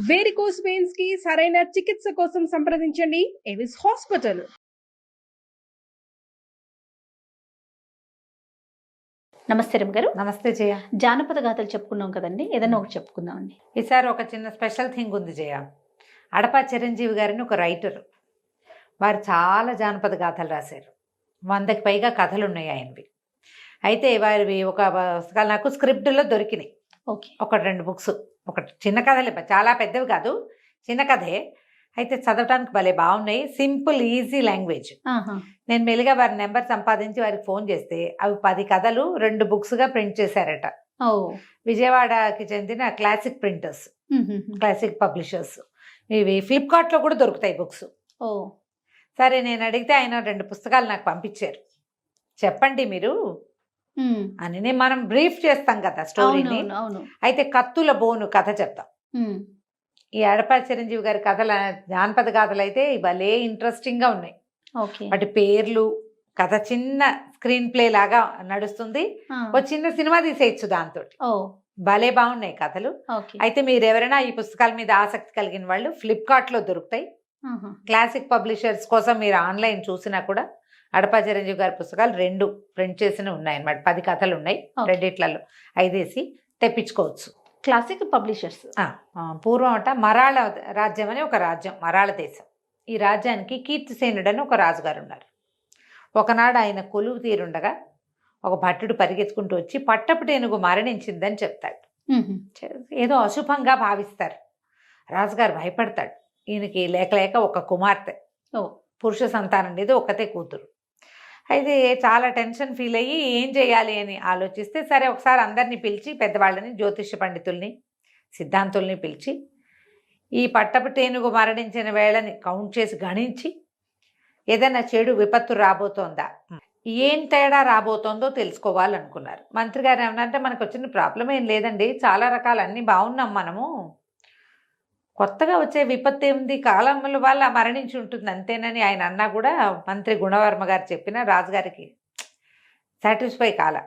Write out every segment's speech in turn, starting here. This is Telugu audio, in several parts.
వేరికోస్ వెయిన్స్ కి సరైన చికిత్స కోసం సంప్రదించండి ఎవిస్ హాస్పిటల్. నమస్తే రమ్ గారు. నమస్తే జయ. జానపద గాథలు చెప్పుకున్నాం కదండి, ఏదైనా ఒకటి చెప్పుకుందామండి. ఈసారి ఒక చిన్న స్పెషల్ థింగ్ ఉంది జయ. అడపా చిరంజీవి గారిని ఒక రైటర్, వారు చాలా జానపద గాథలు రాశారు. 100కి పైగా కథలు ఉన్నాయి ఆయనవి. అయితే వారివి ఒక నాకు స్క్రిప్ట్లో దొరికినాయి. ఓకే. ఒక 2 బుక్స్, ఒకటి చిన్న కథలే, చాలా పెద్దవి కాదు, చిన్న కథే. అయితే చదవటానికి భలే బాగున్నాయి, సింపుల్ ఈజీ లాంగ్వేజ్. నేను మెల్లిగా వారి నెంబర్ సంపాదించి వారికి ఫోన్ చేస్తే అవి 10 కథలు 2 బుక్స్గా ప్రింట్ చేశారట. విజయవాడకి చెందిన క్లాసిక్ ప్రింటర్స్, క్లాసిక్ పబ్లిషర్స్. ఇవి ఫ్లిప్కార్ట్లో కూడా దొరుకుతాయి బుక్స్. సరే, నేను అడిగితే ఆయన 2 పుస్తకాలు నాకు పంపించారు. చెప్పండి మీరు అని మనం బ్రీఫ్ చేస్తాం కదా స్టోరీని. అయితే కత్తుల బోను కథ చెప్తాం. ఈ అడపా చిరంజీవి గారి కథల జానపద కథలు అయితే భలే ఇంట్రెస్టింగ్గా ఉన్నాయి. వాటి పేర్లు, కథ చిన్న స్క్రీన్ ప్లే లాగా నడుస్తుంది. ఒక చిన్న సినిమా తీసేయచ్చు దాంతో. భలే బాగున్నాయి కథలు. అయితే మీరు ఎవరైనా ఈ పుస్తకాల మీద ఆసక్తి కలిగిన వాళ్ళు ఫ్లిప్కార్ట్లో దొరుకుతాయి. క్లాసిక్ పబ్లిషర్స్ కోసం మీరు ఆన్లైన్ చూసినా కూడా అడపా చిరంజీవి గారి పుస్తకాలు 2 ప్రింట్ చేసిన ఉన్నాయి అన్నమాట. 10 కథలు ఉన్నాయి, రెండిట్లలో 5 వేసి తెప్పించుకోవచ్చు. Classic publishers. పూర్వం అట మరాళ రాజ్యం అని ఒక రాజ్యం, మరాళ దేశం. ఈ రాజ్యానికి కీర్తిసేనుడు అని ఒక రాజుగారు ఉన్నారు. ఒకనాడు ఆయన కొలువు తీరుండగా ఒక భట్టుడు పరిగెత్తుకుంటూ వచ్చి పట్టపు టేనుగు మరణించిందని చెప్తాడు. ఏదో అశుభంగా భావిస్తారు. రాజుగారు భయపడతాడు. ఈయనకి లేక లేక ఒక కుమార్తె, పురుష సంతానం లేదు, ఒక్కతే కూతురు. అయితే చాలా టెన్షన్ ఫీల్ అయ్యి ఏం చేయాలి అని ఆలోచిస్తే, సరే ఒకసారి అందరినీ పిలిచి, పెద్దవాళ్ళని, జ్యోతిష పండితుల్ని, సిద్ధాంతుల్ని పిలిచి ఈ పట్టపు టేనుగు మరణించిన వేళని కౌంట్ చేసి గణించి ఏదైనా చెడు విపత్తు రాబోతోందా, ఏం తేడా రాబోతోందో తెలుసుకోవాలనుకున్నారు. మంత్రి గారు ఏమన్నారంటే, మనకు వచ్చిన ప్రాబ్లం ఏం లేదండి, చాలా రకాలు అన్నీ బాగున్నాం మనము, కొత్తగా వచ్చే విపత్తు ఏముంది, కాలముల వల్ల మరణించి ఉంటుంది అంతేనని ఆయన అన్నా కూడా మంత్రి గుణవర్మ గారు చెప్పిన రాజుగారికి సాటిస్ఫై కాల.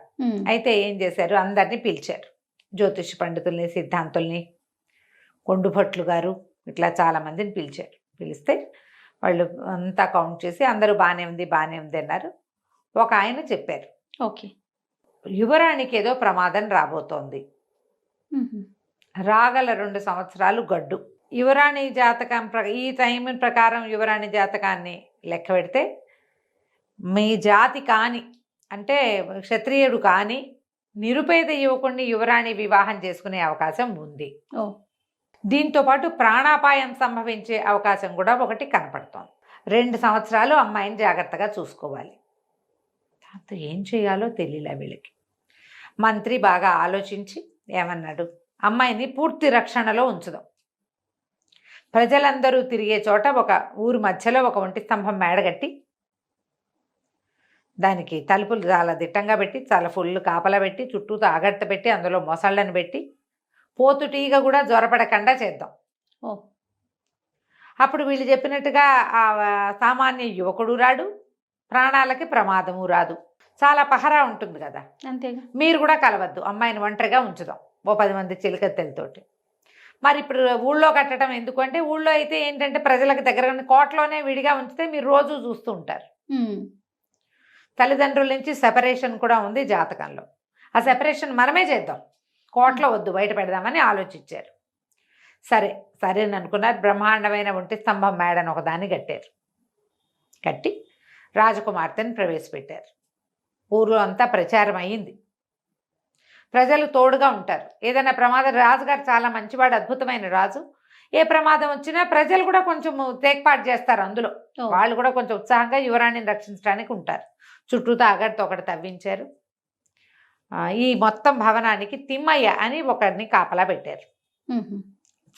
అయితే ఏం చేశారు, అందరినీ పిలిచారు. జ్యోతిష పండితుల్ని, సిద్ధాంతుల్ని, కొండుభట్లు గారు, ఇట్లా చాలామందిని పిలిచారు. పిలిస్తే వాళ్ళు అంతా కౌంట్ చేసి అందరూ బాగానే ఉంది బాగానే ఉంది అన్నారు. ఒక ఆయన చెప్పారు, ఓకే, యువరాణికి ఏదో ప్రమాదం రాబోతోంది, రాగల 2 సంవత్సరాలు గడ్డు. యువరాణి జాతకం ఈ టైం ప్రకారం యువరాణి జాతకాన్ని లెక్క పెడితే మీ జాతి కాని, అంటే క్షత్రియుడు కాని నిరుపేద యువకుడిని యువరాణి వివాహం చేసుకునే అవకాశం ఉంది. దీంతో పాటు ప్రాణాపాయం సంభవించే అవకాశం కూడా ఒకటి కనపడుతోంది. 2 సంవత్సరాలు అమ్మాయిని జాగ్రత్తగా చూసుకోవాలి. దాంతో ఏం చేయాలో తెలియలే వీళ్ళకి. మంత్రి బాగా ఆలోచించి ఏమన్నాడు, అమ్మాయిని పూర్తి రక్షణలో ఉంచుదాం. ప్రజలందరూ తిరిగే చోట ఒక ఊరు మధ్యలో ఒక ఒంటి స్తంభం మేడగట్టి, దానికి తలుపులు చాలా దిట్టంగా పెట్టి, చాలా ఫుల్ కాపలా పెట్టి, చుట్టూతో ఆగట్ట పెట్టి, అందులో మొసళ్ళని పెట్టి, పోతుటీగ కూడా జ్వరపడకుండా చేద్దాం. అప్పుడు వీళ్ళు చెప్పినట్టుగా ఆ సామాన్య యువకుడు రాడు, ప్రాణాలకి ప్రమాదము రాదు, చాలా పహరా ఉంటుంది కదా. అంతేగా. మీరు కూడా కలవద్దు, అమ్మాయిని ఒంటరిగా ఉంచుదాం ఓ 10 మంది చిలికత్తెలతోటి. మరి ఇప్పుడు ఊళ్ళో కట్టడం ఎందుకు అంటే, ఊళ్ళో అయితే ఏంటంటే ప్రజలకు దగ్గర కోటలోనే విడిగా ఉంచితే మీరు రోజు చూస్తూ ఉంటారు. తల్లిదండ్రుల నుంచి సెపరేషన్ కూడా ఉంది జాతకంలో. ఆ సెపరేషన్ మనమే చేద్దాం, కోటలో వద్దు, బయట పెడదామని ఆలోచించారు. సరేని అనుకున్నారు. బ్రహ్మాండమైన ఒంటి స్తంభం మేడను ఒకదాన్ని కట్టారు. కట్టి రాజకుమార్తెను ప్రవేశపెట్టారు. ఊర్లో అంతా ప్రచారం అయ్యింది. ప్రజలు తోడుగా ఉంటారు. ఏదైనా ప్రమాదం, రాజుగారు చాలా మంచివాడు, అద్భుతమైన రాజు, ఏ ప్రమాదం వచ్చినా ప్రజలు కూడా కొంచెం తేక్పాటు చేస్తారు. అందులో వాళ్ళు కూడా కొంచెం ఉత్సాహంగా యువరాణిని రక్షించడానికి ఉంటారు. చుట్టూతో అగడితో ఒకటి తవ్వించారు. ఈ మొత్తం భవనానికి తిమ్మయ్య అని ఒకరిని కాపలా పెట్టారు.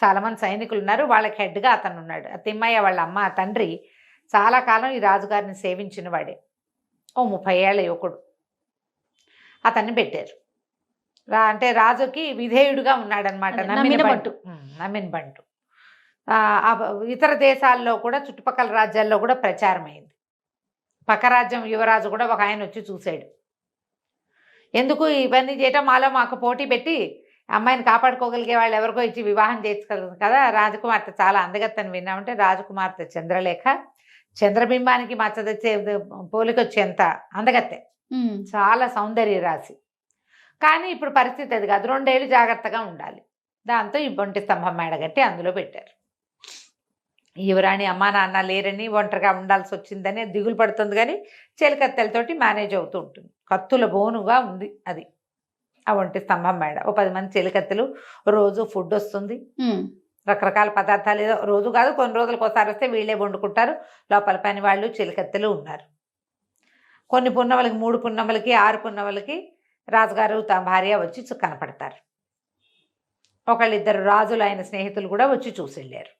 చాలామంది సైనికులు ఉన్నారు, వాళ్ళకి హెడ్గా అతను ఉన్నాడు. ఆ తిమ్మయ్య వాళ్ళ అమ్మ తండ్రి చాలా కాలం ఈ రాజుగారిని సేవించిన వాడే, ఓ 30 ఏళ్ల యువకుడు. అతన్ని పెట్టారు. అంటే రాజుకి విధేయుడుగా ఉన్నాడనమాట, నమ్మిన బంటు. ఇతర దేశాల్లో కూడా, చుట్టుపక్కల రాజ్యాల్లో కూడా ప్రచారం అయింది. పక్క రాజ్యం యువరాజు కూడా ఒక ఆయన వచ్చి చూశాడు. ఎందుకు ఇవన్నీ చేయటం, మాకు పోటీ పెట్టి అమ్మాయిని కాపాడుకోగలిగే వాళ్ళు ఎవరికో ఇచ్చి వివాహం చేసుకోగలరు కదా. రాజకుమార్తె చాలా అందగత్తని విన్నామంటే రాజకుమార్తె చంద్రలేఖ చంద్రబింబానికి మచ్చ తెచ్చే పోలికొచ్చేంత అందగత్తె, చాలా సౌందర్య రాశి. కానీ ఇప్పుడు పరిస్థితి అది కాదు, 2 ఏళ్ళు జాగ్రత్తగా ఉండాలి. దాంతో ఈ ఒంటి స్తంభం మేడగట్టి అందులో పెట్టారు. యువరాణి అమ్మా నాన్న లేరని ఒంటరిగా ఉండాల్సి వచ్చిందని దిగులు పడుతుంది, కానీ చెలికత్తెలతోటి మేనేజ్ అవుతూ ఉంటుంది. కత్తుల బోనుగా ఉంది అది ఆ ఒంటి స్తంభం మేడ. ఓ 10 మంది చెలికత్తెలు, రోజు ఫుడ్ వస్తుంది, రకరకాల పదార్థాలు, ఏదో రోజు కాదు కొన్ని రోజులకు ఒకసారి వస్తే వీళ్ళే వండుకుంటారు. లోపల పని వాళ్ళు చెలికత్తెలు ఉన్నారు. కొన్ని పున్నమలకి 3 పున్నమలకి 6 పున్నమలకి రాజుగారు తమ భార్య వచ్చి కనపడతారు. ఒకళ్ళిద్దరు రాజులు ఆయన స్నేహితులు కూడా వచ్చి చూసి వెళ్ళారు.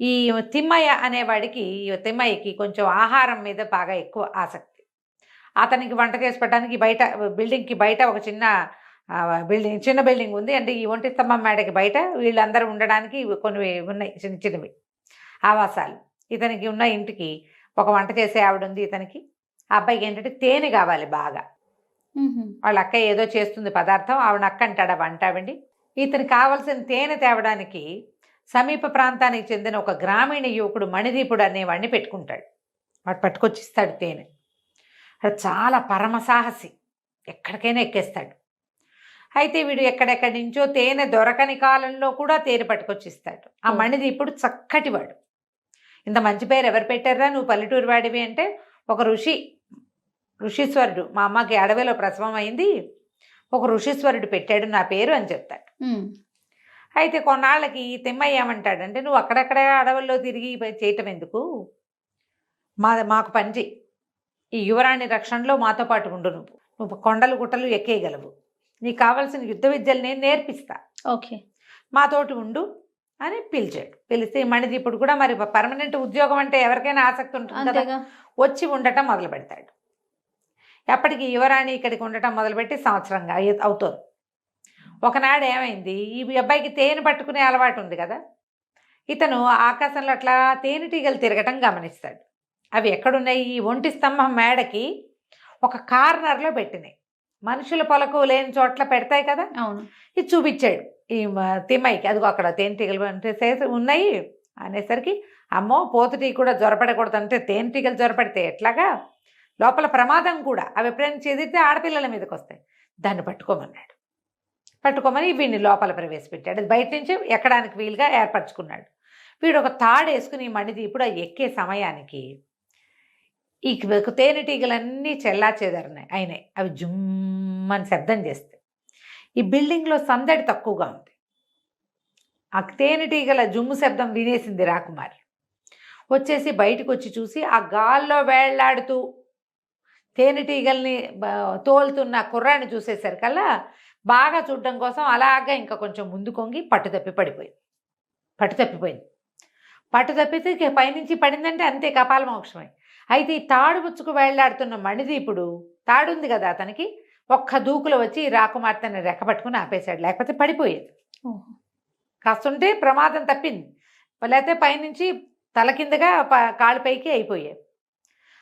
ఈ తిమ్మయ్య అనేవాడికి, తిమ్మయ్యకి కొంచెం ఆహారం మీద బాగా ఎక్కువ ఆసక్తి. అతనికి వంట చేసి పెట్టడానికి బయట బిల్డింగ్కి బయట ఒక చిన్న బిల్డింగ్ ఉంది. అంటే ఈ ఒంటి స్తంభం మేడకి బయట వీళ్ళందరూ ఉండడానికి కొన్ని ఉన్నాయి, చిన్న చిన్నవి ఆవాసాలు. ఇతనికి ఉన్న ఇంటికి ఒక వంట చేసే ఆవిడ ఉంది. ఇతనికి ఆ అబ్బాయికి ఏంటంటే తేనె కావాలి బాగా. వాళ్ళ అక్క ఏదో చేస్తుంది పదార్థం, ఆవిడ అక్క అంటాడు ఆ వంట ఆవిడి. ఇతనికి కావలసిన తేనె తేవడానికి సమీప ప్రాంతానికి చెందిన ఒక గ్రామీణ యువకుడు మణిదీపుడు అనేవాడిని పెట్టుకుంటాడు. వాడు పట్టుకొచ్చిస్తాడు తేనె. అది చాలా పరమసాహసి, ఎక్కడికైనా ఎక్కేస్తాడు. అయితే వీడు ఎక్కడెక్కడి నుంచో తేనె దొరకని కాలంలో కూడా తేనె పట్టుకొచ్చిస్తాడు. ఆ మణిదీపుడు చక్కటివాడు. ఇంత మంచి పేరు ఎవరు పెట్టారా, నువ్వు పల్లెటూరు వాడివి అంటే, ఒక ఋషీశ్వరుడు, మా అమ్మకి అడవిలో ప్రసవం అయింది, ఒక ఋషీశ్వరుడు పెట్టాడు నా పేరు అని చెప్తాడు. అయితే కొన్నాళ్ళకి తిమ్మయ్య ఏమంటాడంటే, నువ్వు అక్కడక్కడ అడవుల్లో తిరిగి చేయటం ఎందుకు, మాకు పని చెయ్యి, ఈ యువరాణి రక్షణలో మాతో పాటు ఉండు, నువ్వు కొండలు గుట్టలు ఎక్కేయగలవు, నీకు కావాల్సిన యుద్ధ విద్యలు నేను నేర్పిస్తా, ఓకే మాతోటి ఉండు అని పిలిచాడు. పిలిస్తే మణిదీపుడు కూడా మరి పర్మనెంట్ ఉద్యోగం అంటే ఎవరికైనా ఆసక్తి ఉంటుంది కదా, వచ్చి ఉండటం మొదలు పెడతాడు. ఎప్పటికీ యువరాణి ఇక్కడికి ఉండటం మొదలుపెట్టి సంవత్సరంగా అవుతుంది. ఒకనాడు ఏమైంది, ఈ అబ్బాయికి తేనె పట్టుకునే అలవాటు ఉంది కదా, ఇతను ఆకాశంలో అట్లా తేనెటీగలు తిరగటం గమనిస్తాడు. అవి ఎక్కడున్నాయి, ఈ ఒంటి స్తంభం మేడకి ఒక కార్నర్లో పెట్టినాయి. మనుషుల పొలకు లేని చోట్ల పెడతాయి కదా, అవును. ఇది చూపించాడు ఈ తిమ్మయ్యకి. అదిగో అక్కడ తేనెటీగలు ఉన్నాయి అనేసరికి, అమ్మో పోతుటీ కూడా జ్వరపడకూడదు, అంటే తేనెటీగలు జ్వరపడితే ఎట్లాగా, లోపల ప్రమాదం కూడా, అవి ఎప్పుడైనా చెదిరితే ఆడపిల్లల మీదకి వస్తాయి, దాన్ని పట్టుకోమన్నాడు. పట్టుకోమని వీడిని లోపల ప్రవేశపెట్టాడు. అది బయట నుంచి ఎక్కడానికి వీలుగా ఏర్పరచుకున్నాడు. వీడు ఒక తాడు వేసుకుని మణిదీపుడు ఎక్కే సమయానికి ఈ తేనెటీగలన్నీ చెల్లాచెదరినాయి అయినాయి. అవి జుమ్మని శబ్దం చేస్తాయి. ఈ బిల్డింగ్లో సందడి తక్కువగా ఉంది. ఆ తేనెటీగల జుమ్ము శబ్దం వినేసింది రాకుమారి. వచ్చేసి బయటకు వచ్చి చూసి ఆ గాల్లో వేళ్లాడుతూ తేనెటీగల్ని తోలుతున్న కుర్రాన్ని చూసేసరికల్లా బాగా చూడడం కోసం అలాగా ఇంకా కొంచెం ముందు కొంగి పట్టుతప్పిపోయింది. పట్టు తప్పితే పైనుంచి పడిందంటే అంతే కపాల మోక్షమే. అయితే ఈ తాడు పుచ్చుకు వేళ్లాడుతున్న మణిదీపుడు, తాడుంది కదా అతనికి, ఒక్క దూకులో వచ్చి రాకుమార్తెని రెక్కపట్టుకుని ఆపేశాడు, లేకపోతే పడిపోయేది. కాస్తుంటే ప్రమాదం తప్పింది, లేకపోతే పైనుంచి తల కిందగా కాళ్ళు పైకి అయిపోయాయి.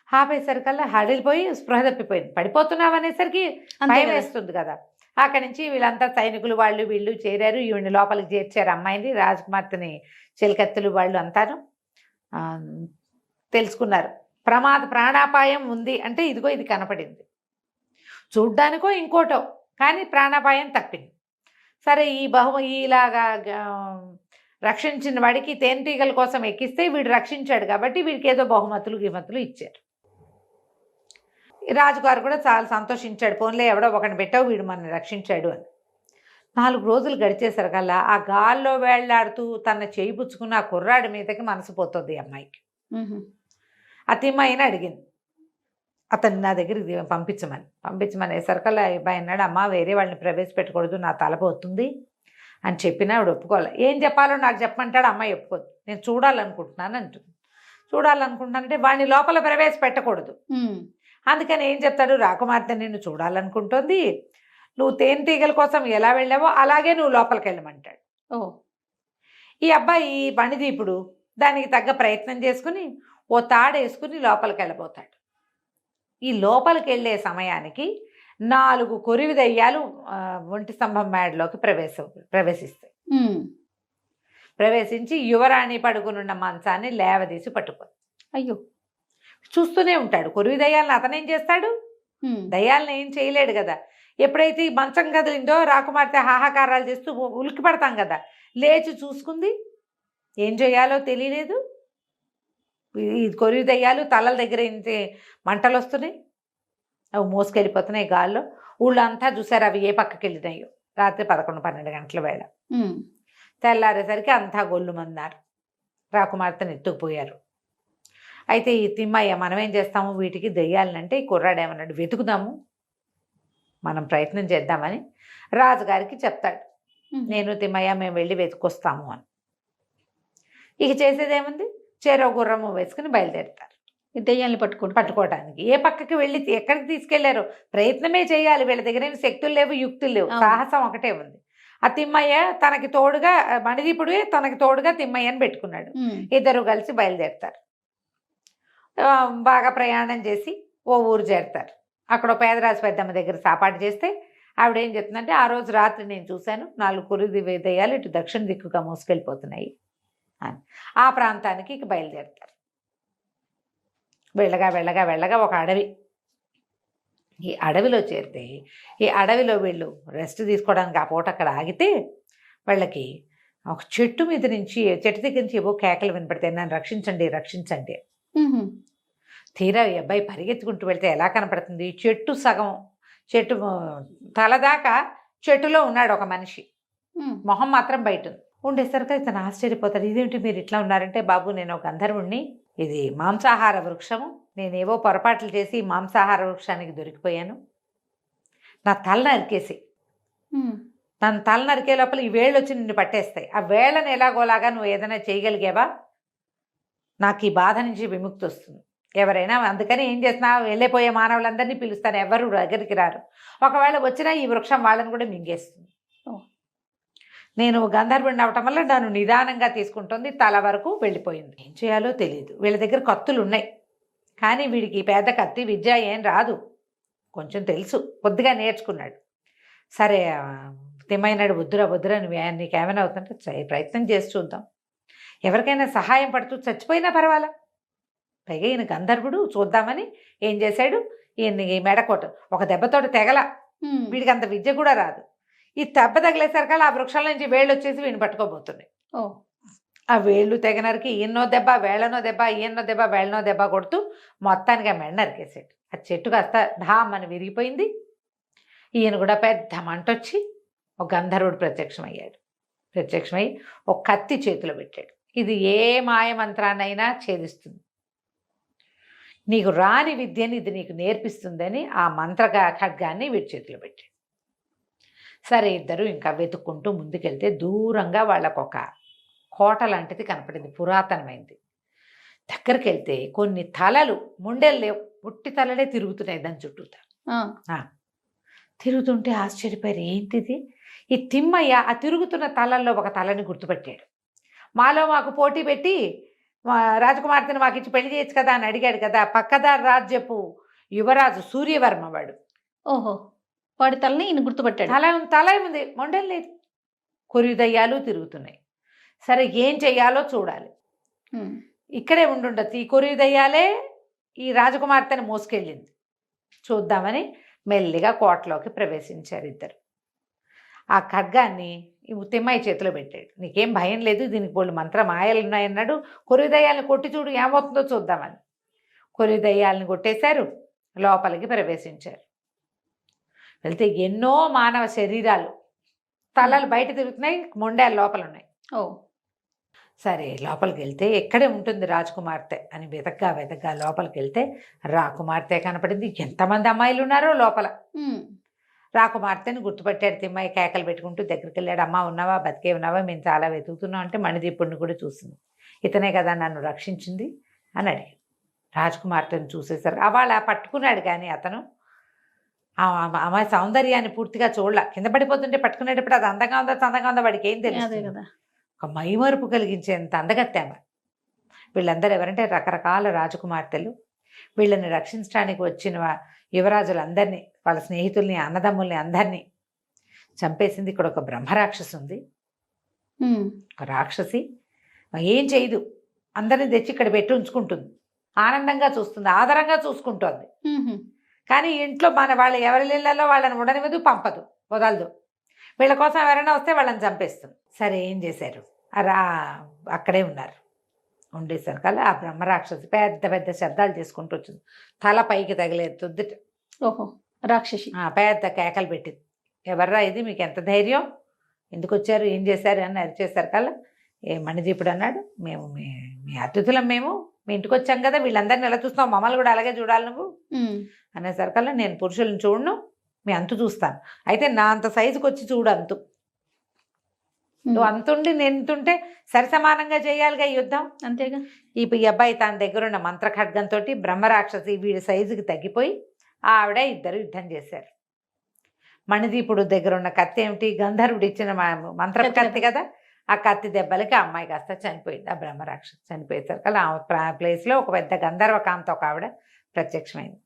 ఆపేసరికల్లా హడిలిపోయి స్పృహ తప్పిపోయింది. పడిపోతున్నావు అనేసరికి భయం వేస్తుంది కదా. అక్కడి నుంచి వీళ్ళంతా సైనికులు వాళ్ళు వీళ్ళు చేరారు. ఈవిని లోపలికి చేర్చారు అమ్మాయిని. రాజకుమార్తెని చెలికత్తెలు వాళ్ళు అంతాను తెలుసుకున్నారు. ప్రాణాపాయం ఉంది అంటే ఇదిగో ఇది కనపడింది. చూడ్డానికో ఇంకోటో కానీ ప్రాణాపాయం తప్పింది. సరే ఇలాగా రక్షించిన వాడికి తేనెటీగల కోసం ఎక్కిస్తే వీడు రక్షించాడు కాబట్టి వీడికి ఏదో గిమతులు ఇచ్చారు. రాజుగారు కూడా చాలా సంతోషించాడు. పోన్లే ఎవడో ఒకరిని పెట్టావు, వీడు మనల్ని రక్షించాడు అని. 4 రోజులు గడిచేసరికల్లా ఆ గాల్లో వేళ్లాడుతూ తన చేయి పుచ్చుకున్న ఆ కుర్రాడి మీదకి మనసు పోతుంది అమ్మాయికి. ఆ తిమ్మయ్యని అడిగింది అతన్ని నా దగ్గరికి పంపించమనేసరికల్లా అబ్బాయి అన్నాడు, అమ్మ వేరే వాళ్ళని ప్రవేశపెట్టకూడదు, నా తల పోతుంది అని చెప్పినా ఆవిడ ఒప్పుకోవాలి. ఏం చెప్పాలో నాకు చెప్పమంటాడు. అమ్మాయి ఒప్పుకోదు. నేను చూడాలనుకుంటున్నాను అంటుంది. చూడాలనుకుంటున్నానంటే వాడిని లోపల ప్రవేశపెట్టకూడదు. అందుకని ఏం చెప్తాడు, రాకుమార్తె నిన్ను చూడాలనుకుంటుంది, నువ్వు తేనెటీగల కోసం ఎలా వెళ్ళావో అలాగే నువ్వు లోపలికి వెళ్ళమంటాడు. ఈ అబ్బాయి మణిదీపుడు దానికి తగ్గ ప్రయత్నం చేసుకుని ఓ తాడేసుకుని లోపలికి వెళ్ళబోతాడు. ఈ లోపలికి వెళ్ళే సమయానికి 4 కొరివి దయ్యాలు ఒంటి స్తంభం మేడలోకి ప్రవేశిస్తాయి. ప్రవేశించి యువరాణి పడుకునున్న మంచాన్ని లేవదీసి పట్టుకొని అయ్యో. చూస్తూనే ఉంటాడు. కొరివి దయ్యాలను అతనేం చేస్తాడు? దయ్యాలను ఏం చేయలేడు కదా. ఎప్పుడైతే ఈ మంచం కదిలిందో రాకుమార్తె హాహాకారాలు చేస్తూ ఉలిక్కి పడతాం కదా. లేచి చూసుకుంది, ఏం చేయాలో తెలియలేదు. ఈ కొరివి దయ్యాలు తలల దగ్గర ఇంటి మంటలు వస్తున్నాయి, అవి మోసుకెళ్ళిపోతున్నాయి గాల్లో. ఊళ్ళో అంతా చూసారు అవి ఏ పక్కకి వెళ్ళినాయో. రాత్రి 11-12 గంటల వేళ. తెల్లారేసరికి అంతా గొల్లుమన్నారు. రాకుమార్తెను ఎత్తుకుపోయారు. అయితే ఈ తిమ్మయ్య మనం ఏం చేస్తాము, వీటికి దెయ్యాలనంటే ఈ కుర్రాడు ఏమన్నాడు, వెతుకుదాము, మనం ప్రయత్నం చేద్దామని రాజుగారికి చెప్తాడు. నేను తిమ్మయ్య మేము వెళ్ళి వెతుకొస్తాము అని. ఇక చేసేదేముంది, చెరో గుర్రము వేసుకుని బయలుదేరుతారు దెయ్యాన్ని పట్టుకోవడానికి. ఏ పక్కకి వెళ్ళి ఎక్కడికి తీసుకెళ్లారో ప్రయత్నమే చేయాలి. వీళ్ళ దగ్గర ఏమి శక్తులు లేవు, యుక్తులు లేవు, సాహసం ఒకటే ఉంది. ఆ తిమ్మయ్య తనకి తోడుగా, మణిదీపుడు తనకి తోడుగా తిమ్మయ్యని పెట్టుకున్నాడు. ఇద్దరు కలిసి బయలుదేరుతారు. బాగా ప్రయాణం చేసి ఓ ఊరు చేరుతారు. అక్కడ పేదరాజు పెద్దమ్మ దగ్గర సాపాటు చేస్తే ఆవిడ ఏం చెప్తుందంటే, ఆ రోజు రాత్రి నేను చూశాను 4 కొరివి దయ్యాలు ఇటు దక్షిణ దిక్కుగా మోసుకెళ్ళిపోతున్నాయి అని. ఆ ప్రాంతానికి ఇక బయలుదేరుతారు. వెళ్ళగా వెళ్ళగా వెళ్ళగా ఒక అడవి. ఈ అడవిలో చేరితే ఈ అడవిలో వీళ్ళు రెస్ట్ తీసుకోవడానికి ఆ పూట అక్కడ ఆగితే వాళ్ళకి ఒక చెట్టు మీద నుంచి, చెట్టు దగ్గర నుంచి ఏవో కేకలు వినపడతాయి, నన్ను రక్షించండి రక్షించండి. తీరా ఈ అబ్బాయి పరిగెత్తుకుంటూ వెళ్తే ఎలా కనపడుతుంది, చెట్టు సగం, చెట్టు తలదాకా చెట్టులో ఉన్నాడు ఒక మనిషి, మొహం మాత్రం బయట ఉంది. ఉండేసరికి ఇతను ఆశ్చర్యపోతాడు. ఇదేంటి మీరు ఇట్లా ఉన్నారంటే, బాబు నేను ఒక గంధర్వుణ్ణి, ఇది మాంసాహార వృక్షము, నేనేవో పొరపాట్లు చేసి మాంసాహార వృక్షానికి దొరికిపోయాను, నా తల నరికేసి, నన్ను తల నరికే లోపల ఈ వేళ్ళు వచ్చి నిన్ను పట్టేస్తాయి, ఆ వేళ్ళని ఎలాగోలాగా నువ్వు ఏదైనా చేయగలిగావా, నాకు ఈ బాధ నుంచి విముక్తి వస్తుంది. ఎవరైనా అందుకని ఏం చేస్తున్నా, వెళ్ళిపోయే మానవులందరినీ పిలుస్తాను, ఎవరు దగ్గరికి రారు, ఒకవేళ వచ్చినా ఈ వృక్షం వాళ్ళని కూడా మింగేస్తుంది. నేను గంధర్వుడిని అవటం వల్ల నన్ను నిదానంగా తీసుకుంటుంది, తల వరకు వెళ్ళిపోయింది. ఏం చేయాలో తెలియదు. వీళ్ళ దగ్గర కత్తులు ఉన్నాయి, కానీ వీడికి పెద్ద కత్తి విద్య ఏం రాదు, కొంచెం తెలుసు, కొద్దిగా నేర్చుకున్నాడు. సరే తిమ్మైనాడు, వద్దురా నీకేమైనా అవుతుంటే ప్రయత్నం చేసి చూద్దాం, ఎవరికైనా సహాయం పడుతూ చచ్చిపోయినా పర్వాలా, పైగా ఈయన గంధర్వుడు చూద్దామని ఏం చేశాడు, ఈయన్ని మెడకోట ఒక దెబ్బతోటి తెగల, వీడికి అంత విద్య కూడా రాదు. ఈ దెబ్బ తగిలేసరికల్లా ఆ వృక్షాల నుంచి వేళ్ళు వచ్చేసి వీడిని పట్టుకోబోతున్నాయి. ఆ వేళ్ళు తెగనరికి ఈయన్నో దెబ్బ వేళ్ళనో దెబ్బ, ఈయన్నో దెబ్బ వేళ్ళనో దెబ్బ కొడుతూ మొత్తానికి ఆ మెడ నరికేసాడు. ఆ చెట్టు కాస్త ఢామ్ అని విరిగిపోయింది. ఈయన కూడా పెద్ద మంటొచ్చి ఒక గంధర్వుడు ప్రత్యక్షమై ఒక కత్తి చేతిలో పెట్టాడు. ఇది ఏ మాయమంత్రాన్నైనా ఛేదిస్తుంది, నీకు రాని విద్యని ఇది నీకు నేర్పిస్తుందని ఆ ఖడ్గాన్ని వీడి చేతిలో పెట్టాడు. సరే ఇద్దరు ఇంకా వెతుక్కుంటూ ముందుకెళ్తే దూరంగా వాళ్ళకు ఒక కోట లాంటిది కనపడింది, పురాతనమైంది. దగ్గరికి వెళ్తే కొన్ని తలలు, ముండెలు లేవు, పుట్టి తలలే తిరుగుతున్నాయి దాని చుట్టూతా. తిరుగుతుంటే ఆశ్చర్యపోయారు, ఏంటిది? ఈ తిమ్మయ్య ఆ తిరుగుతున్న తలల్లో ఒక తలని గుర్తుపెట్టాడు. మాకు పోటీ పెట్టి రాజకుమార్తెను మాకు ఇచ్చి పెళ్లి చేయొచ్చు కదా అని అడిగాడు కదా, పక్కదారి రాజ్యపు యువరాజు సూర్యవర్మ వాడు. ఓహో, వాడి తలని ఈయన గుర్తుపట్టాడు. తల ఏముంది, మొండెలు లేదు, కొరివి దయ్యాలు తిరుగుతున్నాయి. సరే ఏం చెయ్యాలో చూడాలి, ఇక్కడే ఉండుండొచ్చు, ఈ కొరివి దయ్యాలే ఈ రాజకుమార్తెను మోసుకెళ్ళింది, చూద్దామని మెల్లిగా కోటలోకి ప్రవేశించారు ఇద్దరు. ఆ ఖడ్గాన్ని తిమ్మయ్య చేతిలో పెట్టాడు. నీకేం భయం లేదు, దీనికి బోళ్ళు మంత్ర మాయలు ఉన్నాయన్నాడు, కొరివి దయ్యాలను కొట్టి చూడు ఏమవుతుందో చూద్దామని. కొరివి దయ్యాలను కొట్టేశారు, లోపలికి ప్రవేశించారు. వెళ్తే ఎన్నో మానవ శరీరాలు, తలలు బయట తిరుగుతున్నాయి, మొండాలు లోపల ఉన్నాయి. సరే లోపలికి వెళ్తే ఎక్కడే ఉంటుంది రాజకుమార్తె అని వెతగ్గా లోపలికి వెళ్తే రాకుమార్తె కనపడింది. ఎంతమంది అమ్మాయిలు ఉన్నారో లోపల. రాకుమార్తెని గుర్తుపట్టాడు తిమ్మయ్య, కేకలు పెట్టుకుంటూ దగ్గరికి వెళ్ళాడు. అమ్మ ఉన్నావా, బతికే ఉన్నావా, మేము చాలా వెతుకుతున్నాం అంటే మణిదీపుడిని కూడా చూసింది. ఇతనే కదా నన్ను రక్షించింది అని అడిగాడు. రాజకుమార్తెను చూసేసరికి వాళ్ళ పట్టుకున్నాడు, కానీ అతను అమ్మాయి సౌందర్యాన్ని పూర్తిగా చూడలే. కింద పడిపోతుంటే పట్టుకునేటప్పుడు అది అందంగా ఉందా చందంగా ఉందా వాడికి ఏం తెలియదు కదా. ఒక మైమరుపు కలిగించేంత అందగత్తామ. వీళ్ళందరూ ఎవరంటే రకరకాల రాజకుమార్తెలు. వీళ్ళని రక్షించడానికి వచ్చిన యువరాజులందరినీ వాళ్ళ స్నేహితుల్ని అన్నదమ్ముల్ని అందరినీ చంపేసింది. ఇక్కడ ఒక బ్రహ్మరాక్షసి ఉంది, ఒక రాక్షసి. ఏం చేయదు, అందరిని తెచ్చి ఇక్కడ పెట్టి ఉంచుకుంటుంది, ఆనందంగా చూస్తుంది, ఆదరంగా చూసుకుంటోంది. కానీ ఇంట్లో వాళ్ళ ఎవరి ఇళ్లలో వాళ్ళని ఉండనివ్వదు, పంపదు, వదలదు. వీళ్ళ కోసం ఎవరైనా వస్తే వాళ్ళని చంపేస్తుంది. సరే ఏం చేశారు, అక్కడే ఉన్నారు. ఉండేసరికి ఆ బ్రహ్మరాక్షసి పెద్ద పెద్ద శబ్దాలు చేసుకుంటూ వచ్చింది, తల పైకి తగిలేదు తుద్దిట. ఓహో, రాక్షసి పెద్ద కేకలు పెట్టింది. ఎవర్రా ఇది, మీకు ఎంత ధైర్యం, ఎందుకు వచ్చారు, ఏం చేశారు అని అరిచేసరికి ఏ మణిదీపుడు అన్నాడు, మేము మీ అతిథులం, మేము మీ ఇంటికి వచ్చాం కదా, వీళ్ళందరినీ ఎలా చూస్తావు, మమ్మల్ని కూడా అలాగే చూడాలి నువ్వు అనేసరికల్లా, నేను పురుషులను చూడను, మీ అంతు చూస్తాను, అయితే నా అంత సైజుకి వచ్చి చూడు అంతు. నువ్వు అంతుండి నేను ఇంతుంటే సరి సమానంగా చేయాలిగా ఈ యుద్ధం, అంతేగా. ఈ అబ్బాయి తన దగ్గర ఉన్న మంత్రఖడ్గంతో బ్రహ్మరాక్షసి వీడి సైజుకి తగ్గిపోయి ఆవిడ ఇద్దరు యుద్ధం చేశారు. మణిదీపుడు దగ్గర ఉన్న కత్తి ఏమిటి, గంధర్వుడు ఇచ్చిన మంత్ర కత్తి కదా, ఆ కత్తి దెబ్బలకి ఆ అమ్మాయి కాస్త చనిపోయింది. ఆ బ్రహ్మరాక్షసి చనిపోయేసరికి ఆ ప్లేస్లో ఒక పెద్ద గంధర్వకాంత ఒక ఆవిడ ప్రత్యక్షమైంది.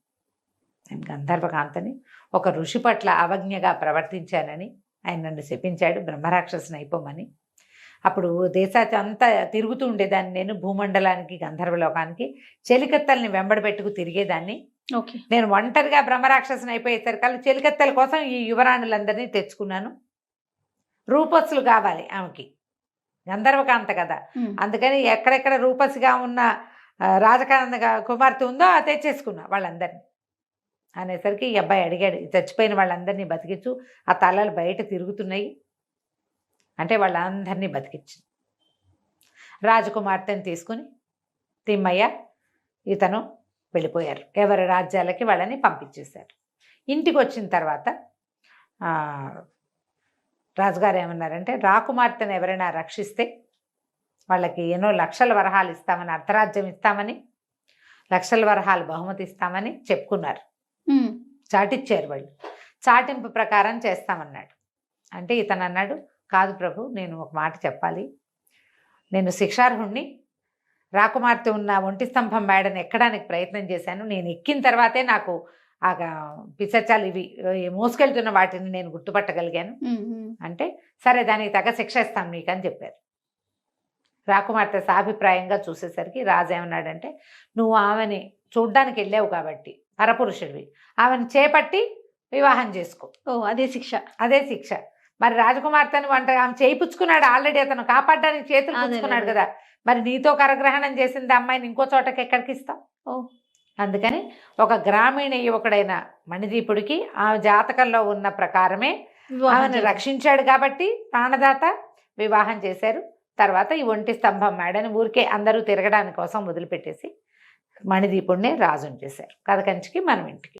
నేను గంధర్వకాంతని ఒక ఋషి పట్ల అవజ్ఞగా ప్రవర్తించానని ఆయన నన్ను శపించాడు, బ్రహ్మరాక్షసిని అయిపోమని. అప్పుడు దేశాచి అంతా తిరుగుతూ ఉండేదాన్ని నేను, భూమండలానికి గంధర్వలోకానికి చెలికత్తల్ని వెంబడి పెట్టుకు తిరిగేదాన్ని. నేను ఒంటరిగా బ్రహ్మరాక్షసిని అయిపోయేసరికి చెలికత్తెల కోసం ఈ యువరాణులందరినీ తెచ్చుకున్నాను. రూపస్సులు కావాలి ఆమెకి, గంధర్వకాంత కదా, అందుకని ఎక్కడెక్కడ రూపసిగా ఉన్న రాజకాంత కుమార్తె ఉందో అది తెచ్చేసుకున్నా వాళ్ళందరినీ అనేసరికి ఈ అబ్బాయి అడిగాడు, చచ్చిపోయిన వాళ్ళందరినీ బతికించు, ఆ తలలు బయట తిరుగుతున్నాయి అంటే వాళ్ళందరినీ బతికించింది. రాజకుమార్తెని తీసుకుని తిమ్మయ్య ఇతను వెళ్ళిపోయారు, ఎవరి రాజ్యాలకి వాళ్ళని పంపించేశారు. ఇంటికి వచ్చిన తర్వాత రాజుగారు ఏమన్నారంటే, రాకుమార్తెను ఎవరైనా రక్షిస్తే వాళ్ళకి ఎన్నో లక్షల వరహాలు ఇస్తామని, అర్ధరాజ్యం ఇస్తామని, లక్షల వరహాలు బహుమతి ఇస్తామని చెప్పుకున్నారు. చాటిచ్చారు వాళ్ళు, చాటింపు ప్రకారం చేస్తామన్నాడు. అంటే ఇతను అన్నాడు, కాదు ప్రభు, నేను ఒక మాట చెప్పాలి, నేను శిక్షార్హుణ్ణి, రాకుమార్తె ఉన్న ఒంటి స్తంభం మేడని ఎక్కడానికి ప్రయత్నం చేశాను, నేను ఎక్కిన తర్వాతే నాకు ఆ పిశాచాలు ఇవి మోసుకెళ్తున్న వాటిని నేను గుర్తుపట్టగలిగాను. అంటే సరే, దానికి తగ్గ శిక్ష ఇస్తాను నీకు అని చెప్పారు. రాకుమార్తె సాభిప్రాయంగా చూసేసరికి రాజు ఏమన్నాడంటే, నువ్వు ఆమెని చూడ్డానికి వెళ్ళావు కాబట్టి పరపురుషుడివి, ఆమెను చేపట్టి వివాహం చేసుకో. అదే శిక్ష, అదే శిక్ష. మరి రాజకుమార్తెను ఆమె చేయిపుచ్చుకున్నాడు ఆల్రెడీ, అతను కాపాడడానికి చేతులు పుచ్చుకున్నాడు కదా, మరి నీతో కరగ్రహణం చేసింది అమ్మాయిని ఇంకో చోటకి ఎక్కడికి ఇస్తావు? అందుకని ఒక గ్రామీణ యువకుడైన మణిదీపుడికి ఆ జాతకంలో ఉన్న ప్రకారమే ఆమెను రక్షించాడు కాబట్టి ప్రాణదాత వివాహం చేశారు. తర్వాత ఈ ఒంటి స్తంభం మేడని ఊరికే అందరూ తిరగడానికి కోసం వదిలిపెట్టేసి మణిదీపుడిని రాజుని చేశారు. కథ కంచికి మనం ఇంటికి.